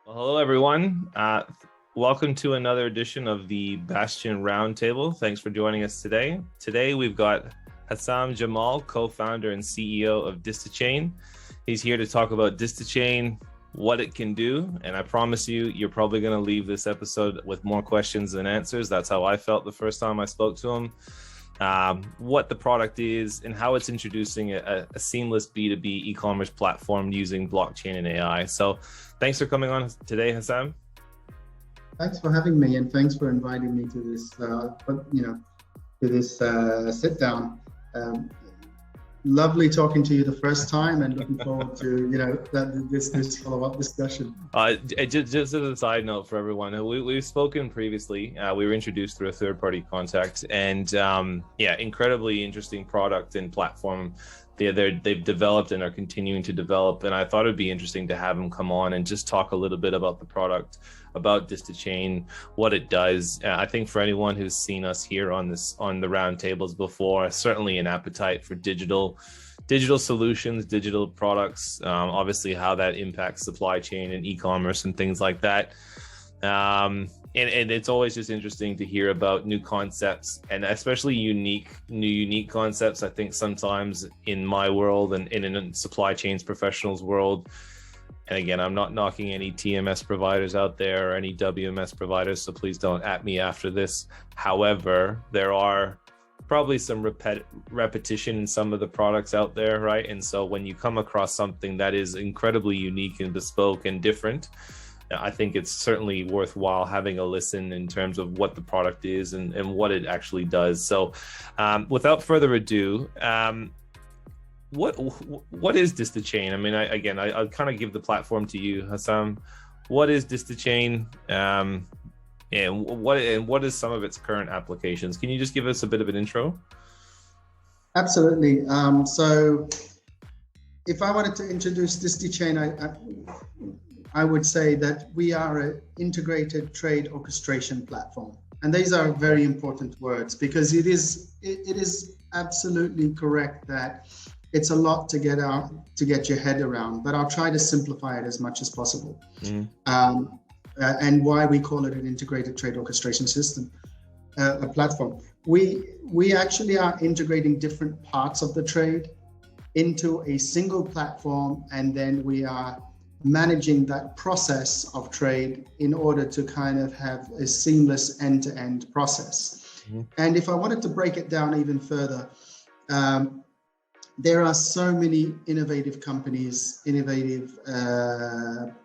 Well, hello, everyone. Welcome to another edition of the Bastion Roundtable. Thanks for joining us today. Today, we've got Haisam Jamal, co-founder and CEO of Distichain. He's here to talk about Distichain, what it can do. And I promise you, you're probably going to leave this episode with more questions than answers. That's how I felt the first time I spoke to him. What the product is and how it's introducing a seamless B2B e-commerce platform using blockchain and AI. So thanks for coming on today, Haisam. Thanks for having me, and thanks for inviting me to this sit down. Lovely talking to you the first time, and looking forward to this follow-up discussion. Just as a side note for everyone, we've spoken previously. We were introduced through a third-party contact, and incredibly interesting product and platform they've developed and are continuing to develop. And I thought it'd be interesting to have him come on and just talk a little bit about the product, about Distichain, what it does. I think for anyone who's seen us here on the roundtables before, certainly an appetite for digital solutions, digital products, obviously how that impacts supply chain and e-commerce and things like that. And it's always just interesting to hear about new concepts, and especially unique concepts. I think sometimes in my world and in a supply chains professionals world, and again, I'm not knocking any TMS providers out there or any WMS providers, so please don't at me after this. However, there are probably some repetition in some of the products out there, right? And so when you come across something that is incredibly unique and bespoke and different, I think it's certainly worthwhile having a listen in terms of what the product is and what it actually does. So without further ado, what is Distichain? I mean, I'll kind of give the platform to you, Haisam. What is Distichain, and what is some of its current applications? Can you just give us a bit of an intro? Absolutely. So if I wanted to introduce Distichain, I would say that we are an integrated trade orchestration platform. And these are very important words, because it is absolutely correct that it's a lot to get your head around, but I'll try to simplify it as much as possible. And why we call it an integrated trade orchestration system, a platform. We actually are integrating different parts of the trade into a single platform, and then we are managing that process of trade in order to kind of have a seamless end-to-end process. And if I wanted to break it down even further, there are so many innovative companies, innovative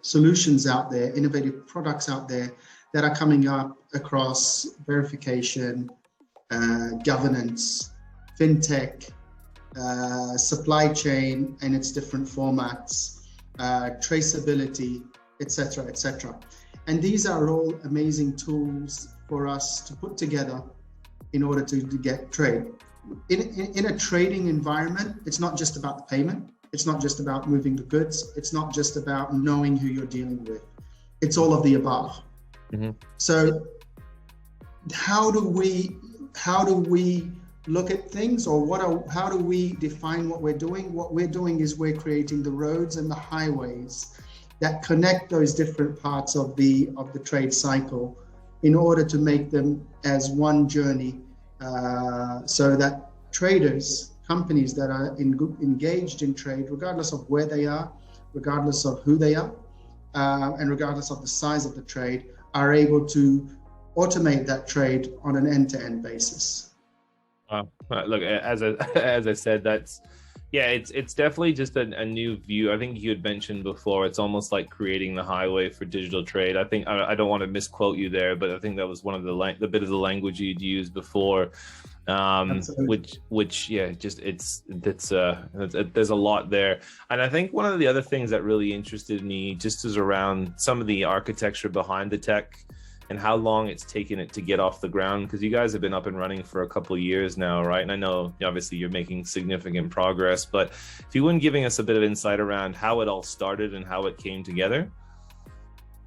solutions out there, innovative products out there that are coming up across verification, governance, fintech, supply chain and its different formats, traceability, etc., etc. And these are all amazing tools for us to put together in order to get trade. In a trading environment, it's not just about the payment. It's not just about moving the goods. It's not just about knowing who you're dealing with. It's all of the above. So how do we look at things, or how do we define what we're doing? What we're doing is we're creating the roads and the highways that connect those different parts of the trade cycle in order to make them as one journey, so that traders, companies that are engaged in trade, regardless of where they are, regardless of who they are, and regardless of the size of the trade, are able to automate that trade on an end-to-end basis. Look, as I said, it's definitely just a new view. I think you had mentioned before, it's almost like creating the highway for digital trade. I think I don't want to misquote you there, but I think that was one of the bit of the language you'd used before. Which there's a lot there. And I think one of the other things that really interested me just is around some of the architecture behind the tech and how long it's taken it to get off the ground, because you guys have been up and running for a couple of years now, right? And I know obviously you're making significant progress, but if you wouldn't giving us a bit of insight around how it all started and how it came together.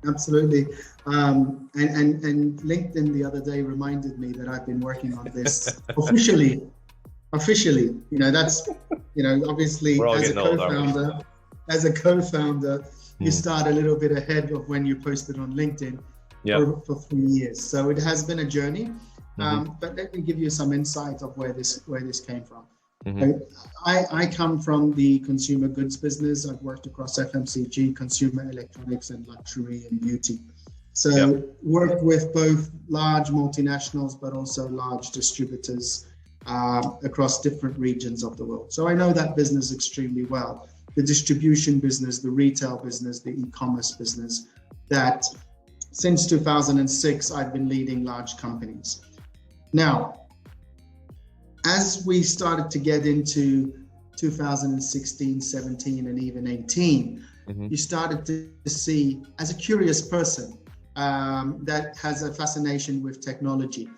Absolutely. And LinkedIn the other day reminded me that I've been working on this officially. That's, obviously as a co-founder, as a co-founder, you start a little bit ahead of when you posted on LinkedIn for 3 years. So it has been a journey. But let me give you some insight of where this came from. I come from the consumer goods business. I've worked across FMCG, consumer electronics, and luxury and beauty. So worked with both large multinationals, but also large distributors across different regions of the world. So I know that business extremely well. The distribution business, the retail business, the e-commerce business, that since 2006, I've been leading large companies. Now, as we started to get into 2016, 17, and even 18, you started to see, as a curious person that has a fascination with technology,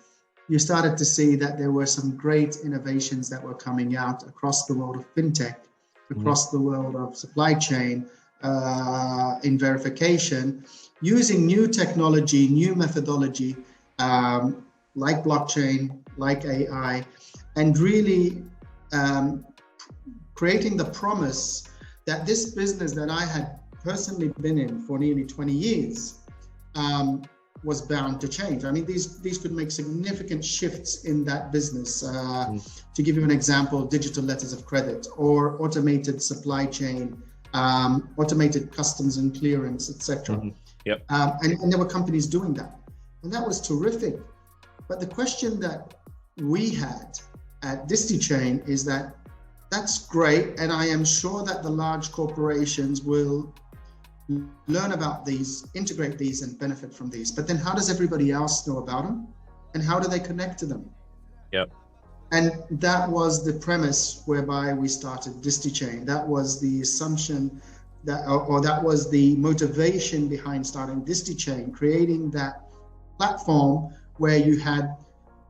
you started to see that there were some great innovations that were coming out across the world of fintech, across the world of supply chain, in verification, using new technology, new methodology, like blockchain, like AI, and really creating the promise that this business that I had personally been in for nearly 20 years was bound to change. I mean, these could make significant shifts in that business. To give you an example, digital letters of credit or automated supply chain, automated customs and clearance, etc. And there were companies doing that. And that was terrific. But the question that we had at Distichain is that that's great, and I am sure that the large corporations will learn about these, integrate these, and benefit from these. But then how does everybody else know about them? And how do they connect to them? And that was the premise whereby we started Distichain. That was the assumption that, or that was the motivation behind starting Distichain, creating that platform where you had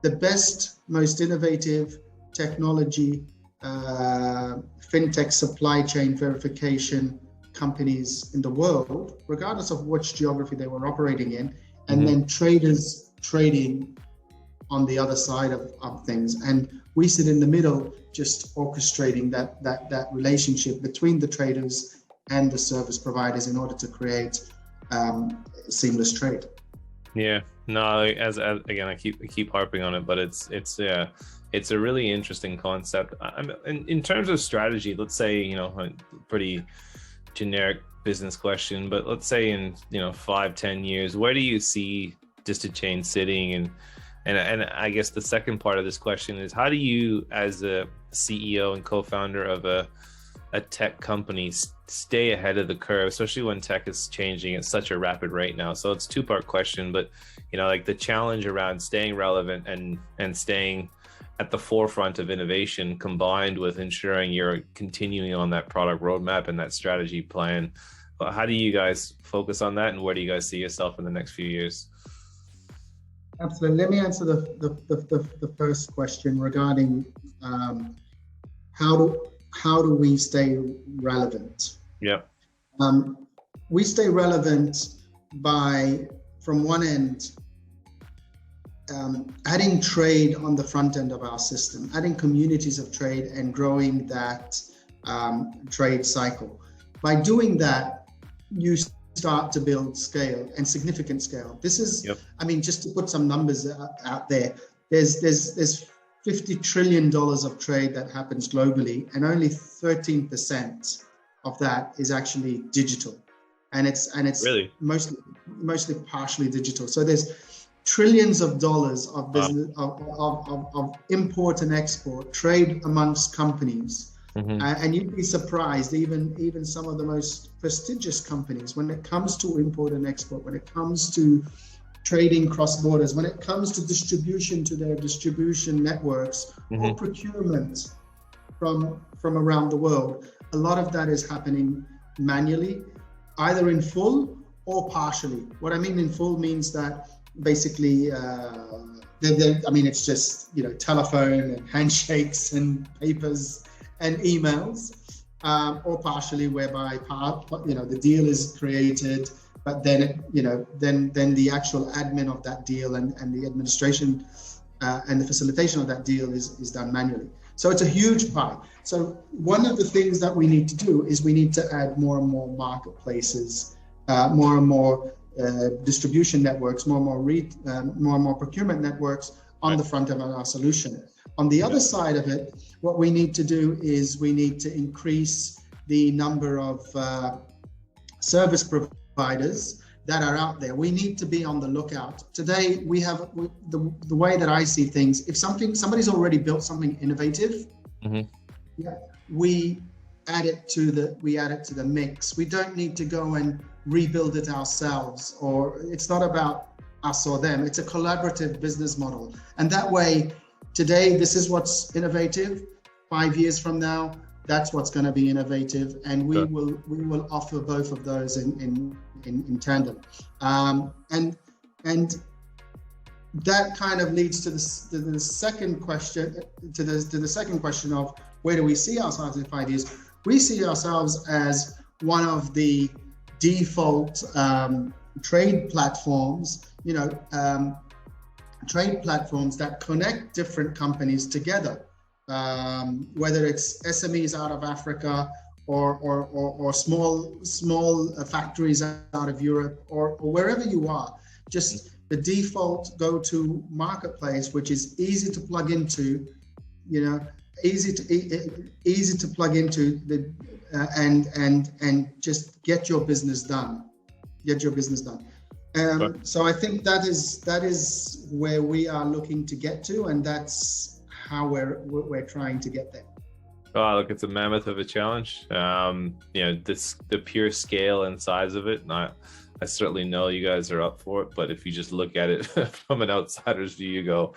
the best, most innovative technology, fintech supply chain verification companies in the world, regardless of which geography they were operating in, and then traders trading on the other side of things. And we sit in the middle, just orchestrating that relationship between the traders and the service providers in order to create seamless trade. Yeah, no, as again, I keep harping on it, but it's a really interesting concept. In terms of strategy, let's say, a pretty generic business question, but let's say in 5-10 years, where do you see Distichain sitting? And I guess the second part of this question is, how do you, as a CEO and co-founder of a tech company, stay ahead of the curve, especially when tech is changing at such a rapid rate now? So it's a two-part question, but like the challenge around staying relevant and staying at the forefront of innovation, combined with ensuring you're continuing on that product roadmap and that strategy plan. But how do you guys focus on that, and where do you guys see yourself in the next few years? Absolutely. Let me answer the first question regarding how do we stay relevant? We stay relevant by, from one end, adding trade on the front end of our system, adding communities of trade and growing that trade cycle. By doing that, you start to build scale, and significant scale. This is, I mean, just to put some numbers out there, there's $50 trillion of trade that happens globally, and only 13% of that is actually digital. And it's really mostly partially digital. So there's trillions of dollars of business, of import and export, trade amongst companies. And you'd be surprised, even some of the most prestigious companies, when it comes to import and export, when it comes to trading cross borders, when it comes to distribution to their distribution networks, or procurement from around the world, a lot of that is happening manually, either in full or partially. What I mean in full means that basically, it's just, telephone and handshakes and papers and emails, or partially, whereby the deal is created, but then then the actual admin of that deal and the administration and the facilitation of that deal is done manually. So it's a huge pie. So one of the things that we need to do is we need to add more and more marketplaces, more and more distribution networks, more and more procurement networks on the front of our solution. On the other side of it, what we need to do is we need to increase the number of service providers that are out there. We need to be on the lookout. Today, the way that I see things, if somebody's already built something innovative, we add it to the mix. We don't need to go and rebuild it ourselves, or it's not about us or them. It's a collaborative business model. And that way, today, this is what's innovative. 5 years from now, that's what's going to be innovative, and we will offer both of those in tandem. And that kind of leads to the second question, to the second question of where do we see ourselves in 5 years? We see ourselves as one of the default trade platforms, trade platforms that connect different companies together. Whether it's SMEs out of Africa or small factories out of Europe or wherever you are, just the default go-to marketplace, which is easy to plug into, easy to plug into and just get your business done. So I think that is where we are looking to get to, and that's how we're trying to get there. Oh, look, it's a mammoth of a challenge. The pure scale and size of it. And I certainly know you guys are up for it, but if you just look at it from an outsider's view, you go,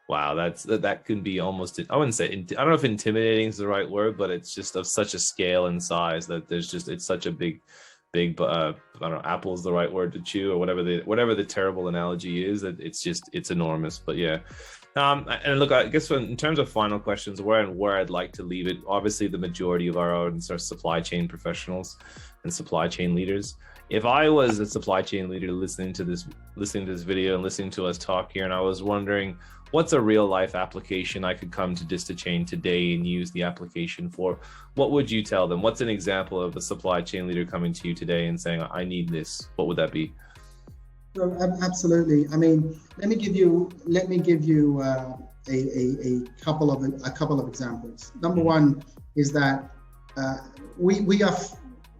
wow, that can be almost, I wouldn't say, I don't know if intimidating is the right word, but it's just of such a scale and size that it's such a big, I don't know, apple is the right word to chew, or whatever the terrible analogy is, that it's enormous. But yeah. And look, I guess in terms of final questions, where I'd like to leave it, obviously the majority of our audience are supply chain professionals and supply chain leaders. If I was a supply chain leader listening to this video and listening to us talk here, and I was wondering what's a real life application I could come to Distichain today and use the application for, what would you tell them? What's an example of a supply chain leader coming to you today and saying, I need this? What would that be? So, absolutely. I mean, let me give you a couple of examples. Number one is that we are,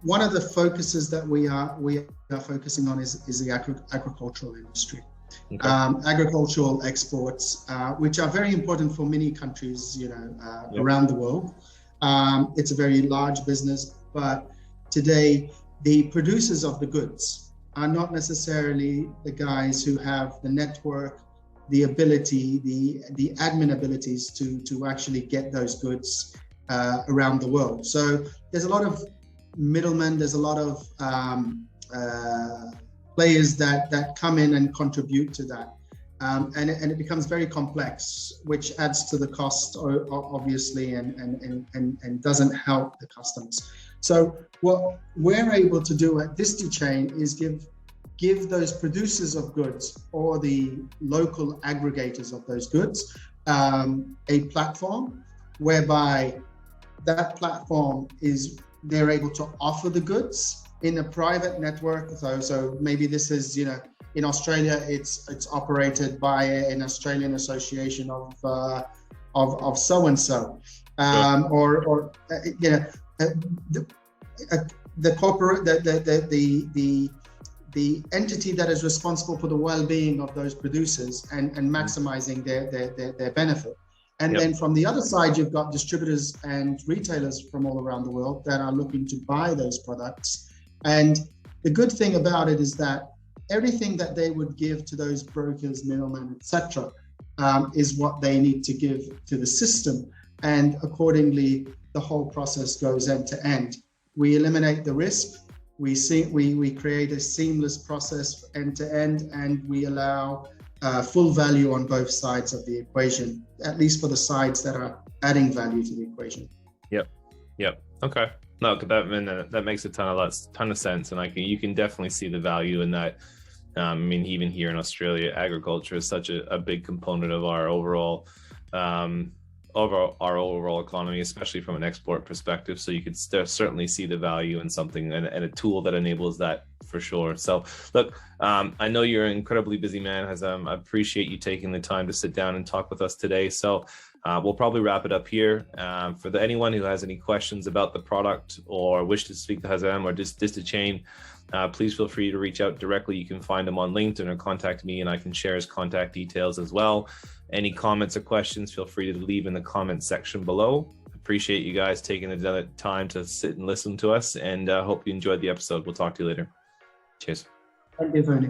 one of the focuses that we are focusing on is the agricultural industry. Okay. Agricultural exports, which are very important for many countries, around the world. It's a very large business, but today the producers of the goods are not necessarily the guys who have the network, the ability, the admin abilities to actually get those goods around the world. So there's a lot of middlemen, there's a lot of players that come in and contribute to that. And it becomes very complex, which adds to the cost, obviously, and doesn't help the customers. So what we're able to do at Distichain is give those producers of goods or the local aggregators of those goods a platform whereby that platform they're able to offer the goods in a private network. So maybe this is, in Australia, it's operated by an Australian association of so-and-so, or the corporate, the entity that is responsible for the well-being of those producers and maximizing their benefit. And then from the other side, you've got distributors and retailers from all around the world that are looking to buy those products. And the good thing about it is that everything that they would give to those brokers, middlemen, etc., is what they need to give to the system. And accordingly, the whole process goes end to end. We eliminate the risk. We create a seamless process end to end, and we allow full value on both sides of the equation, at least for the sides that are adding value to the equation. Yep. Okay. No, that makes a ton of sense, and you can definitely see the value in that. I mean, even here in Australia, agriculture is such a big component of our overall our overall economy, especially from an export perspective. So you could certainly see the value in something and a tool that enables that for sure. So look, I know you're an incredibly busy man, Haisam. I appreciate you taking the time to sit down and talk with us today. So we'll probably wrap it up here. For anyone who has any questions about the product or wish to speak to Haisam or Distichain, please feel free to reach out directly. You can find him on LinkedIn or contact me, and I can share his contact details as well. Any comments or questions, feel free to leave in the comment section below. Appreciate you guys taking the time to sit and listen to us, and hope you enjoyed the episode. We'll talk to you later. Cheers. Thank you, Tony.